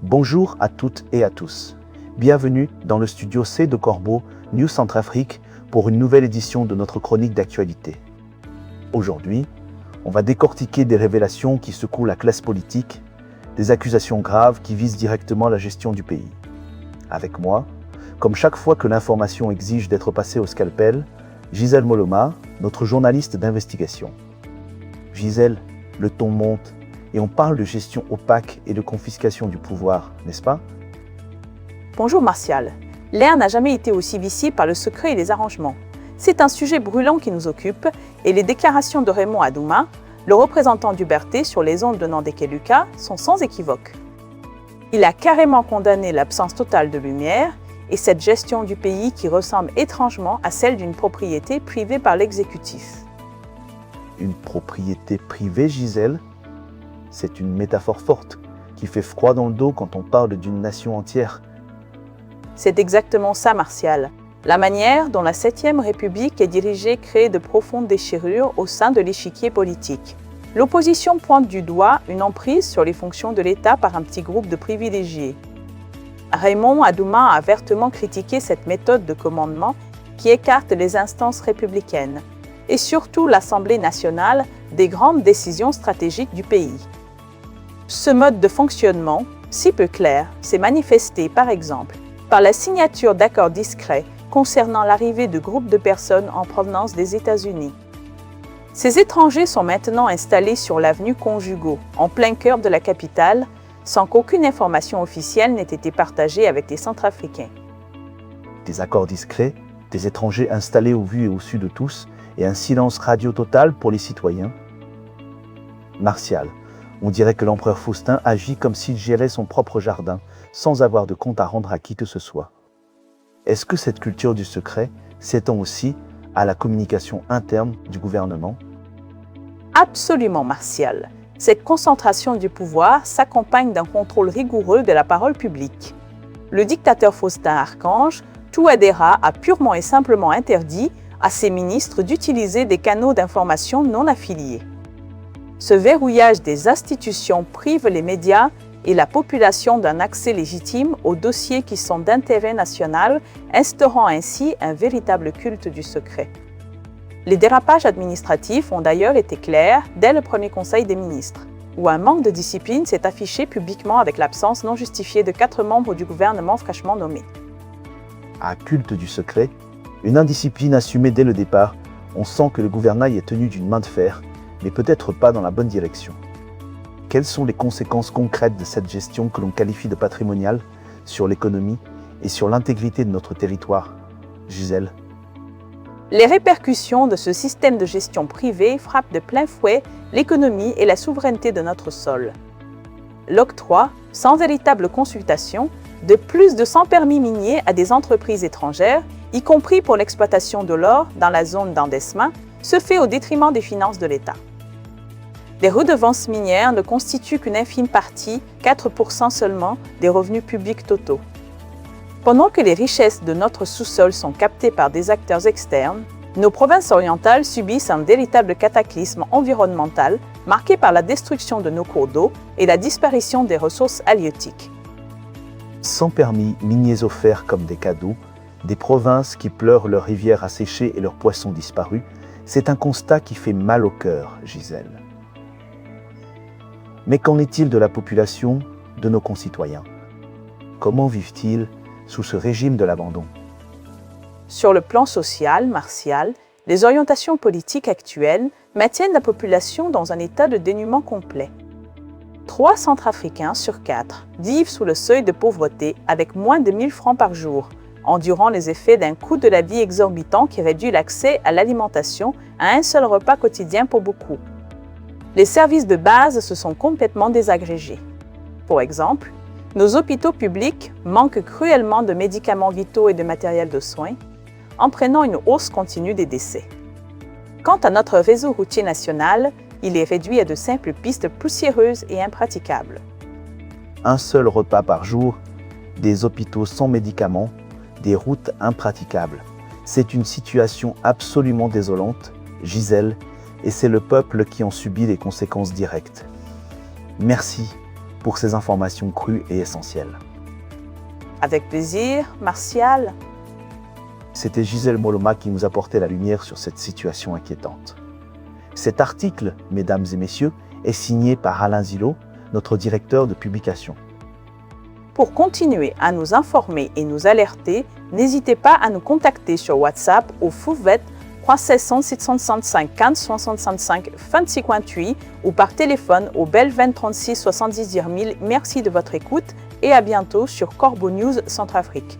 Bonjour à toutes et à tous. Bienvenue dans le studio C de Corbeau, News Centrafrique, pour une nouvelle édition de notre chronique d'actualité. Aujourd'hui, on va décortiquer des révélations qui secouent la classe politique, des accusations graves qui visent directement la gestion du pays. Avec moi, comme chaque fois que l'information exige d'être passée au scalpel, Gisèle Moloma, notre journaliste d'investigation. Gisèle, le ton monte et on parle de gestion opaque et de confiscation du pouvoir, n'est-ce pas? Bonjour Martial. L'air n'a jamais été aussi vicié par le secret et les arrangements. C'est un sujet brûlant qui nous occupe et les déclarations de Raymond Adouma, le représentant d'Uberté sur les ondes de Nandeke-Lucas, sont sans équivoque. Il a carrément condamné l'absence totale de lumière et cette gestion du pays qui ressemble étrangement à celle d'une propriété privée par l'exécutif. Une propriété privée, Gisèle? C'est une métaphore forte qui fait froid dans le dos quand on parle d'une nation entière. C'est exactement ça, Martial. La manière dont la 7e République est dirigée crée de profondes déchirures au sein de l'échiquier politique. L'opposition pointe du doigt une emprise sur les fonctions de l'État par un petit groupe de privilégiés. Raymond Adouma a vertement critiqué cette méthode de commandement qui écarte les instances républicaines et surtout l'Assemblée nationale des grandes décisions stratégiques du pays. Ce mode de fonctionnement, si peu clair, s'est manifesté par exemple par la signature d'accords discrets concernant l'arrivée de groupes de personnes en provenance des États-Unis. Ces étrangers sont maintenant installés sur l'avenue Conjugo, en plein cœur de la capitale, sans qu'aucune information officielle n'ait été partagée avec les Centrafricains. Des accords discrets, des étrangers installés au vu et au su de tous, et un silence radio total pour les citoyens. Martial, on dirait que l'empereur Faustin agit comme s'il gérait son propre jardin, sans avoir de compte à rendre à qui que ce soit. Est-ce que cette culture du secret s'étend aussi à la communication interne du gouvernement? Absolument, Martial. Cette concentration du pouvoir s'accompagne d'un contrôle rigoureux de la parole publique. Le dictateur Faustin Archange, Touadéra, a purement et simplement interdit à ses ministres d'utiliser des canaux d'information non affiliés. Ce verrouillage des institutions prive les médias et la population d'un accès légitime aux dossiers qui sont d'intérêt national, instaurant ainsi un véritable culte du secret. Les dérapages administratifs ont d'ailleurs été clairs dès le premier Conseil des ministres, où un manque de discipline s'est affiché publiquement avec l'absence non justifiée de 4 membres du gouvernement fraîchement nommés. À culte du secret, une indiscipline assumée dès le départ, on sent que le gouvernail est tenu d'une main de fer, mais peut-être pas dans la bonne direction. Quelles sont les conséquences concrètes de cette gestion que l'on qualifie de patrimoniale sur l'économie et sur l'intégrité de notre territoire, Gisèle? Les répercussions de ce système de gestion privée frappent de plein fouet l'économie et la souveraineté de notre sol. L'octroi, sans véritable consultation, de plus de 100 permis miniers à des entreprises étrangères, y compris pour l'exploitation de l'or dans la zone d'Andesma, se fait au détriment des finances de l'État. Les redevances minières ne constituent qu'une infime partie, 4% seulement, des revenus publics totaux. Pendant que les richesses de notre sous-sol sont captées par des acteurs externes, nos provinces orientales subissent un véritable cataclysme environnemental marqué par la destruction de nos cours d'eau et la disparition des ressources halieutiques. Sans permis miniers offerts comme des cadeaux, des provinces qui pleurent leurs rivières asséchées et leurs poissons disparus, c'est un constat qui fait mal au cœur, Gisèle. Mais qu'en est-il de la population, de nos concitoyens? Comment vivent-ils sous ce régime de l'abandon? Sur le plan social, Martial, les orientations politiques actuelles maintiennent la population dans un état de dénuement complet. 3 Centrafricains sur 4 vivent sous le seuil de pauvreté avec moins de 1000 francs par jour, endurant les effets d'un coût de la vie exorbitant qui réduit l'accès à l'alimentation à un seul repas quotidien pour beaucoup. Les services de base se sont complètement désagrégés. Pour exemple, nos hôpitaux publics manquent cruellement de médicaments vitaux et de matériel de soins, entraînant une hausse continue des décès. Quant à notre réseau routier national, il est réduit à de simples pistes poussiéreuses et impraticables. Un seul repas par jour, des hôpitaux sans médicaments, des routes impraticables. C'est une situation absolument désolante, Gisèle, et c'est le peuple qui en subit les conséquences directes. Merci pour ces informations crues et essentielles. Avec plaisir, Martial. C'était Gisèle Moloma qui nous apportait la lumière sur cette situation inquiétante. Cet article, mesdames et messieurs, est signé par Alain Zillo, notre directeur de publication. Pour continuer à nous informer et nous alerter, n'hésitez pas à nous contacter sur WhatsApp au Fouvet 360 665 15 65 26 ou par téléphone au Bel 20 36 70 000. Merci de votre écoute et à bientôt sur Corbeau News Centrafrique.